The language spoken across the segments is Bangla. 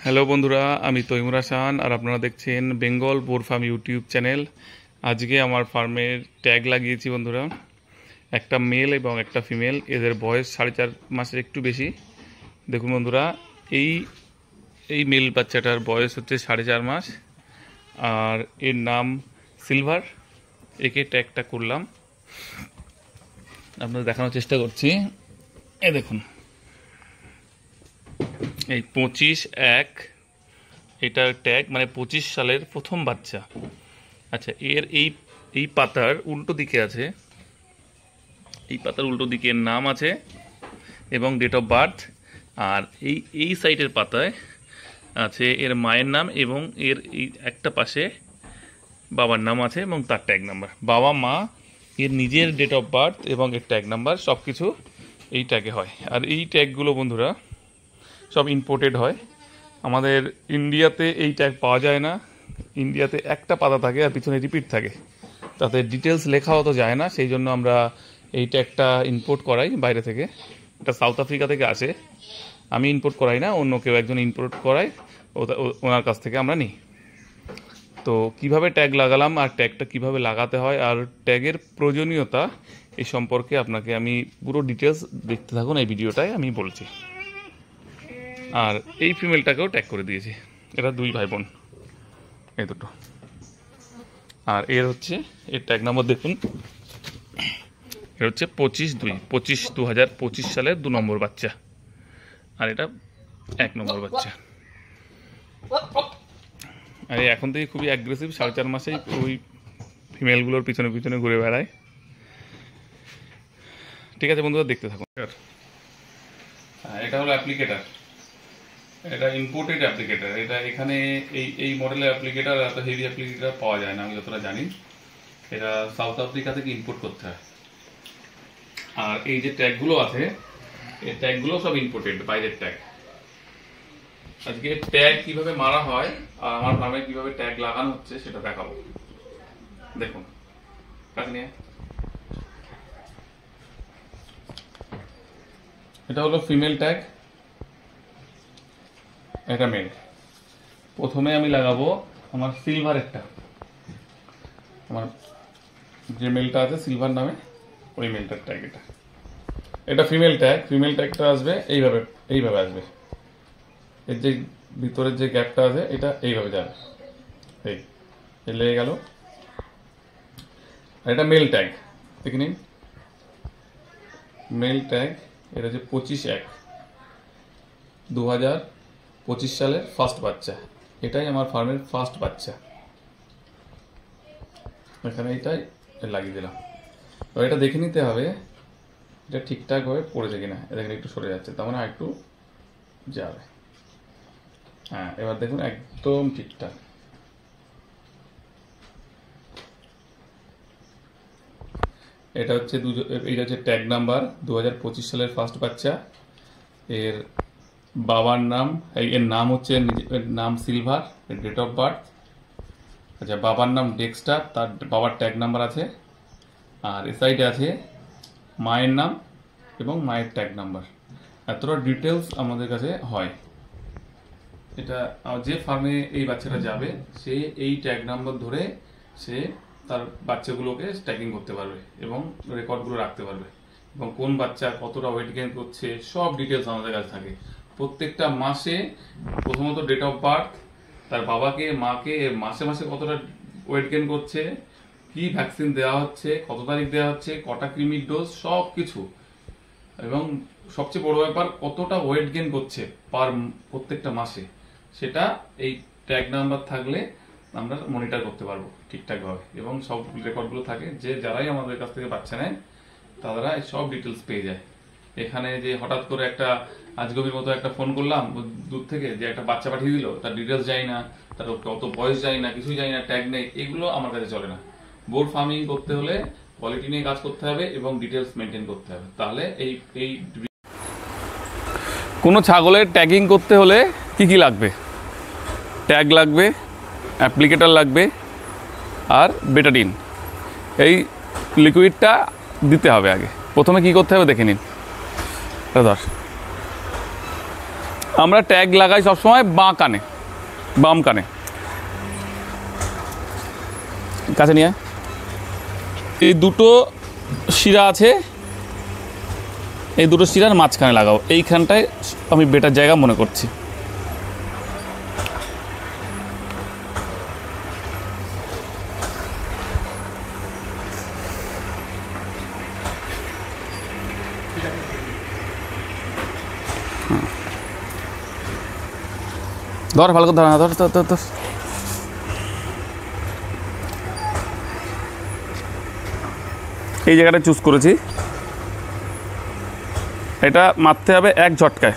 হ্যালো বন্ধুরা, আমি তৈমুর হাসান আর আপনারা দেখছেন Bengal Boer farm YouTube channel. আজকে আমার ফার্মের ট্যাগ লাগিয়েছি বন্ধুরা, একটা মেল এবং একটা ফিমেল। এদের বয়স 4.5 মাসের একটু বেশি। দেখুন বন্ধুরা, এই এই মেল বাচ্চাটার বয়স হচ্ছে 4.5 মাস আর এর নাম সিলভার। একে ট্যাগটা করলাম, আপনাদের দেখানোর চেষ্টা করছি। এ দেখুন, এই 25/1 এটার ট্যাগ, মানে 25 সালের প্রথম বাচ্চা। আচ্ছা, এর এই পাতার উল্টো দিকে আছে, এই পাতার উল্টো দিকে এর নাম আছে এবং ডেট অফ বার্থ। আর এই সাইডের পাতায় আছে এর মায়ের নাম এবং এর এই একটা পাশে বাবার নাম আছে এবং তার ট্যাগ নাম্বার। বাবা মা, এর নিজের ডেট অফ বার্থ এবং এর ট্যাগ নাম্বার সব কিছু এই ট্যাগে হয়। আর এই ট্যাগগুলো বন্ধুরা সব ইম্পোর্টেড হয়। আমাদের ইন্ডিয়াতে এই ট্যাগ পাওয়া যায় না। ইন্ডিয়াতে একটা পাতা থাকে আর পিছনে রিপিট থাকে, তাতে ডিটেলস লেখাও তো যায় না। সেই জন্য আমরা এই ট্যাগটা ইম্পোর্ট করাই বাইরে থেকে। এটা সাউথ আফ্রিকা থেকে আসে, আমি ইম্পোর্ট করাই না, অন্য কেউ একজন ইম্পোর্ট করায়, ওনার কাছ থেকে আমরা নিই। তো কিভাবে ট্যাগ লাগালাম আর ট্যাগটা কিভাবে লাগাতে হয় আর ট্যাগের প্রয়োজনীয়তা এই সম্পর্কে আপনাকে আমি পুরো ডিটেলস দেখতে থাকুন, এই ভিডিওটায় আমি বলছি। আর এই ফিমেলটাকেও ট্যাগ করে দিয়েছি। এরা দুই ভাই বোন, এই দুটো। আর এর হচ্ছে এর ট্যাগ নাম্বার দেখুন, এর হচ্ছে 25/2/2025 সালের 2 নম্বর বাচ্চা। আর এটা 1 নম্বর বাচ্চা। আর এখন থেকে খুবই অ্যাগ্রেসিভ, 4.5 মাসেই ওই ফিমেলগুলোর পিছনে পিছনে ঘুরে বেড়ায়। ঠিক আছে বন্ধুরা, দেখতে থাকুন। এটা হলো অ্যাপ্লিকেটার, এটা ইম্পোর্টেড অ্যাপ্লিকেটার। এটা এখানে এই মডেলের অ্যাপ্লিকেটার, এত হেভি অ্যাপ্লিকেটার পাওয়া যায় না, আমি যতটা জানি। এটা সাউথ আফ্রিকা থেকে ইম্পোর্ট করতে হয়। আর এই যে ট্যাগগুলো আছে, এই ট্যাগগুলো সব ইম্পোর্টেড, বাইরের ট্যাগ। আজকে ট্যাগ কিভাবে মারা হয় আর আমার ফার্মে কিভাবে ট্যাগ লাগানো হচ্ছে সেটা দেখাবো। দেখুন, কাছে নিয়ে। এটা হলো ফিমেল ট্যাগ, এটা মেল। প্রথমে আমি লাগাবো আমার সিলভারেরটা, আমার যে মেলটা আছে সিলভার নামে, ওই মেলটার ট্যাগ। এটা ফিমেল ট্যাগ। ফিমেল ট্যাগটা আসবে এইভাবে আসবে। এর যে ভিতরের যে গ্যাপটা আছে এটা এইভাবে যাবে, এই লেগে গেল। আর এটা মেল ট্যাগ, দেখে নিন। মেল ট্যাগ, এটা হচ্ছে 25/1/2025 সালের ফার্স্ট বাচ্চা। এটাই আমার ফার্মের ফার্স্ট বাচ্চা। এখানে এটাই লাগিয়ে দিলাম। তো এটা দেখে নিতে হবে এটা ঠিকঠাক ভাবে পড়েছে কিনা। দেখেন একটু সরে যাচ্ছে, তার মানে একটু যাবে। হ্যাঁ, এবার দেখুন একদম ঠিকঠাক। এটা হচ্ছে ট্যাগ নাম্বার 2025 সালের ফার্স্ট বাচ্চা। এর বাবার নাম, এর নাম হচ্ছে, এর নাম সিলভার, এর ডেট অফ বার্থ। আচ্ছা, বাবার নাম ডেক্সটার, তার বাবার ট্যাগ নাম্বার আছে। আর এ সাইডে আছে মায়ের নাম এবং মায়ের ট্যাগ নাম্বার। এতটা ডিটেলস আমাদের কাছে হয়। এটা যে ফার্মে এই বাচ্চাটা যাবে, সে এই ট্যাগ নাম্বার ধরে সে তার বাচ্চাগুলোকে ট্র্যাকিং করতে পারবে এবং রেকর্ডগুলো রাখতে পারবে, এবং কোন বাচ্চা কতটা ওয়েট গেইন করছে সব ডিটেলস আমাদের কাছে থাকে। প্রত্যেকটা মাসে প্রথমত ডেট অফ বার্থ, তার বাবাকে মাকে মাসে মাসে কতটা ওয়েট গেইন করছে, কি ভ্যাকসিন দেওয়া হচ্ছে, কত তারিখ দেওয়া হচ্ছে, কটা ক্রিমির ডোজ, সব কিছু। এবং সবচেয়ে বড় ব্যাপার, কতটা ওয়েট গেইন করছে প্রত্যেকটা মাসে, সেটা এই ট্যাগ নাম্বার থাকলে আমরা মনিটর করতে পারবো ঠিকঠাকভাবে। এবং সব রেকর্ডগুলো থাকে, যে যারাই আমাদের কাছ থেকে বাচ্চা নেয় তারা সব ডিটেলস পেয়ে যায়। এখানে যে হঠাৎ করে একটা আজগবির মতো একটা ফোন করলাম দূর থেকে, যে একটা বাচ্চা পাঠিয়ে দিল, তার ডিটেলস যাই না, তার কত বয়স যাই না, কিছুই যাই না, ট্যাগ নেই, এগুলো আমার কাছে চলে না। বোর ফার্মিং করতে হলে কোয়ালিটি নিয়ে কাজ করতে হবে এবং ডিটেলস মেনটেন করতে হবে। তাহলে এই কোনো ছাগলের ট্যাগিং করতে হলে কি কি লাগবে? ট্যাগ লাগবে, অ্যাপ্লিকেটার লাগবে, আর বেটাডিন। এই লিকুইডটা দিতে হবে আগে। প্রথমে কি করতে হবে দেখে নিন। ধর, আমরা ট্যাগ লাগাই সবসময় বাম কানে। কাছে নিয়ে এই দুটো শিরা আছে, এই দুটো শিরার মাঝখানে লাগাও। এইখানটায় আমি বেটার জায়গা মনে করছি। ধর ভালো করে ধর, ধর ধর ধর ধর। এই জায়গাটা চুজ করেছি, এটা মারতে হবে এক ঝটকায়।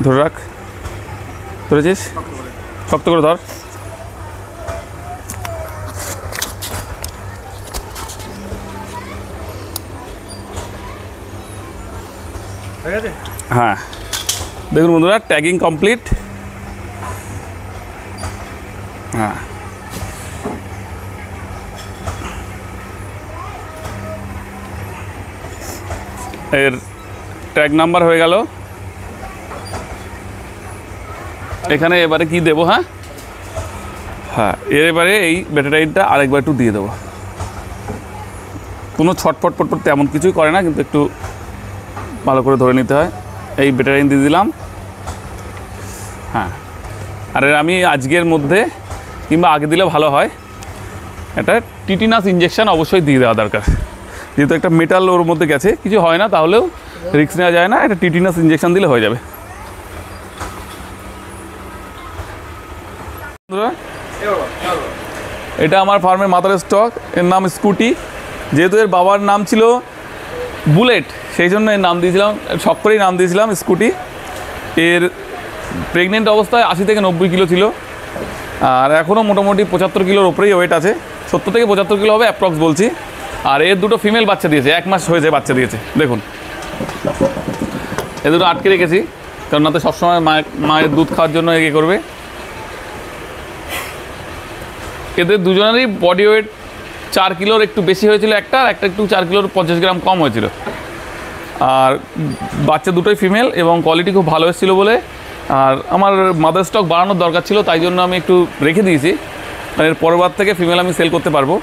ধরে রাখ, ধরেছিস, শক্ত করে ধর। হ্যাঁ, দেখুন বন্ধুরা, ট্যাগিং কমপ্লিট। হ্যাঁ, এর ট্যাগ নাম্বার হয়ে গেল। এখানে এবারে কি দেবো? হ্যাঁ হ্যাঁ, এবারে এই ব্যাটারিটা আরেকবার একটু দিয়ে দেবো। কোনো ছটফট পটপট তেমন কিছুই করে না, কিন্তু একটু ভালো করে ধরে নিতে হয়। এই ব্যাটারি দিয়ে দিলাম। হ্যাঁ, আর আমি আজকের মধ্যে কিংবা আগে দিলে ভালো হয়, একটা টিটিনাস ইঞ্জেকশান অবশ্যই দিয়ে দেওয়া দরকার। যেহেতু একটা মেটাল ওর মধ্যে গেছে, কিছু হয় না, তাহলেও রিস্ক নেওয়া যায় না, একটা টিটিনাস ইঞ্জেকশান দিলে হয়ে যাবে। এটা আমার ফার্মের মাথার স্টক, এর নাম স্কুটি। যেহেতু এর বাবার নাম ছিল বুলেট, সেই জন্য এর নাম দিয়েছিলাম, শখ করেই নাম দিয়েছিলাম স্কুটি। এর প্রেগনেন্ট অবস্থায় 80 থেকে 90 কিলো ছিল, আর এখনও মোটামুটি 75 কিলোর ওপরেই ওয়েট আছে। 70 থেকে 75 কিলো হবে অ্যাপ্রক্স বলছি। আর এর দুটো ফিমেল বাচ্চা দিয়েছে, 1 মাস হয়েছে বাচ্চা দিয়েছে। দেখুন, এ দুটো আটকে রেখেছি, কারণ না তো সবসময় মায়ের দুধ খাওয়ার জন্য এগিয়ে করবে। এদের দুজনেরই বডি ওয়েট 4 কিলোর একটু বেশি হয়েছিল একটা, আর একটা একটু 4 কিলোর 50 গ্রাম কম হয়েছিল। আর বাচ্চা দুটোই ফিমেল এবং কোয়ালিটি খুব ভালো এসেছিলো বলে, আর আমার মাদার স্টক বাড়ানোর দরকার ছিল, তাই জন্য আমি একটু রেখে দিয়েছি। এর পরের বার থেকে ফিমেল আমি সেল করতে পারবো।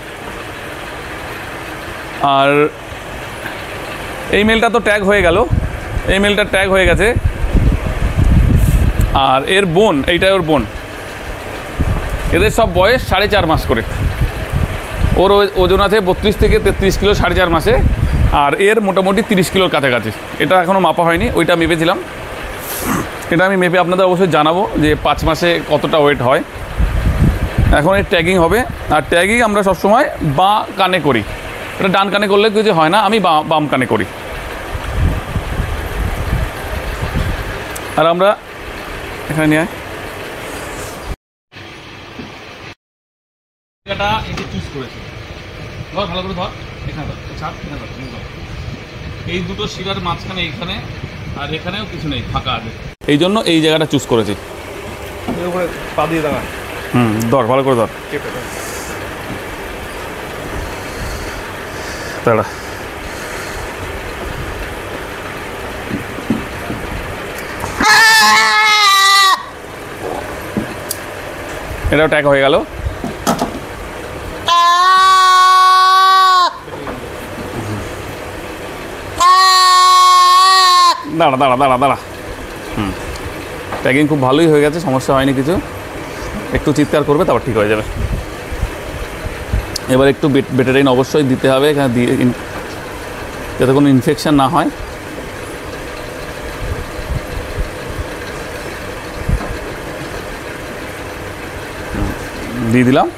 আর এই মেলটা তো ট্যাগ হয়ে গেল, এই মেলটা ট্যাগ হয়ে গেছে। আর এর বোন, এইটাই ওর বোন। এদের সব বয়স 4.5 মাস করে। ওর ওজন আছে 32 থেকে 33 কিলো 4.5 মাসে, আর এর মোটামুটি 30 কিলোর কাছাকাছি। এটা এখনও মাপা হয়নি, ওইটা মেপেছিলাম। এটা আমি মেপে আপনাদের অবশ্যই জানাবো যে 5 মাসে কতটা ওয়েট হয়। এখন এর ট্যাগিং হবে, আর ট্যাগিং আমরা সবসময় বাঁ কানে করি। এটা ডান কানে করলে কিছু হয় না, আমি বাম কানে করি। আর আমরা এখানে নিয়ে জায়গাটা একে চুজ করেছি। ধর ভালো করে ধর, এখানে ধর, ছাড়, এখানে ধর, এই দুটো শিরার মাঝখানে এইখানে, আর এখানেও কিছু নেই, ফাঁকা আছে। এই জন্য এই জায়গাটা চুজ করেছি। পা দিয়ে দাঁড়া। ধর ভালো করে ধর, দাঁড়া। এটাও ট্যাগ হয়ে গেল। দাঁড়া দাঁড়া দাঁড়া দাঁড়া। ট্যাগিং খুব ভালোই হয়ে গেছে, সমস্যা হয়নি কিছু। একটু চিৎকার করবে, তারপর ঠিক হয়ে যাবে। এবার একটু বেটারিন অবশ্যই দিতে হবে এখানে, দিয়ে যাতে কোনো ইনফেকশান না হয়। দিয়ে দিলাম।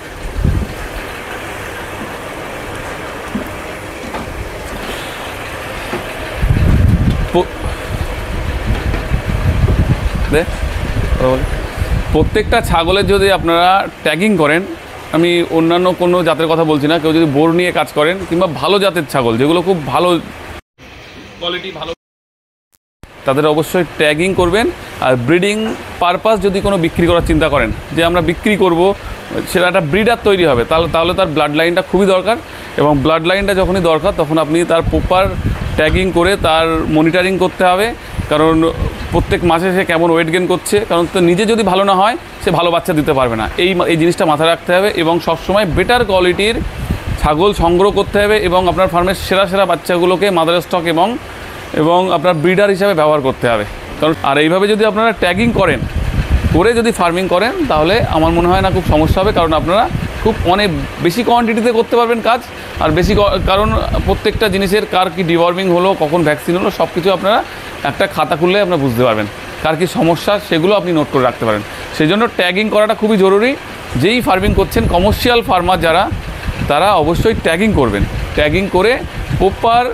প্রত্যেকটা ছাগলের যদি আপনারা ট্যাগিং করেন, আমি অন্যান্য কোনো জাতের কথা বলছি না, কেউ যদি বোর নিয়ে কাজ করেন কিংবা ভালো জাতের ছাগল যেগুলো খুব ভালো কোয়ালিটি, ভালো তাদের অবশ্যই ট্যাগিং করবেন। আর ব্রিডিং পারপাস যদি কোনো বিক্রি করার চিন্তা করেন, যে আমরা বিক্রি করব, সেটা একটা ব্রিডার তৈরি হবে, তাহলে তার ব্লাড লাইনটা খুবই দরকার। এবং ব্লাড লাইনটা যখনই দরকার তখন আপনি তার প্রপার ট্যাগিং করে তার মনিটরিং করতে হবে। কারণ প্রত্যেক মাসে সে কেমন ওয়েট গেন করছে, কারণ তো নিজে যদি ভালো না হয় সে ভালো বাচ্চা দিতে পারবে না। এই জিনিসটা মাথায় রাখতে হবে। এবং সবসময় বেটার কোয়ালিটির ছাগল সংগ্রহ করতে হবে এবং আপনার ফার্মের সেরা সেরা বাচ্চাগুলোকে মাদার স্টক এবং আপনার ব্রিডার হিসাবে ব্যবহার করতে হবে। কারণ আর এইভাবে যদি আপনারা ট্যাগিং করে যদি ফার্মিং করেন, তাহলে আমার মনে হয় না খুব সমস্যা হবে। কারণ আপনারা খুব অনেক বেশি কোয়ান্টিটিতে করতে পারবেন কাজ। আর কারণ প্রত্যেকটা জিনিসের কার কি ডিওয়ার্মিং হলো, কখন ভ্যাকসিন হলো, সব কিছু আপনারা একটা খাতা খুললে আপনারা বুঝতে পারবেন কার কী সমস্যা, সেগুলো আপনি নোট করে রাখতে পারেন। সেই জন্য ট্যাগিং করাটা খুবই জরুরি। যেই ফার্মিং করছেন, কমার্শিয়াল ফার্মার যারা, তারা অবশ্যই ট্যাগিং করবেন। ট্যাগিং করে প্রপার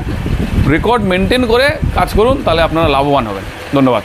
রেকর্ড মেনটেন করে কাজ করুন, তাহলে আপনারা লাভবান হবেন। ধন্যবাদ।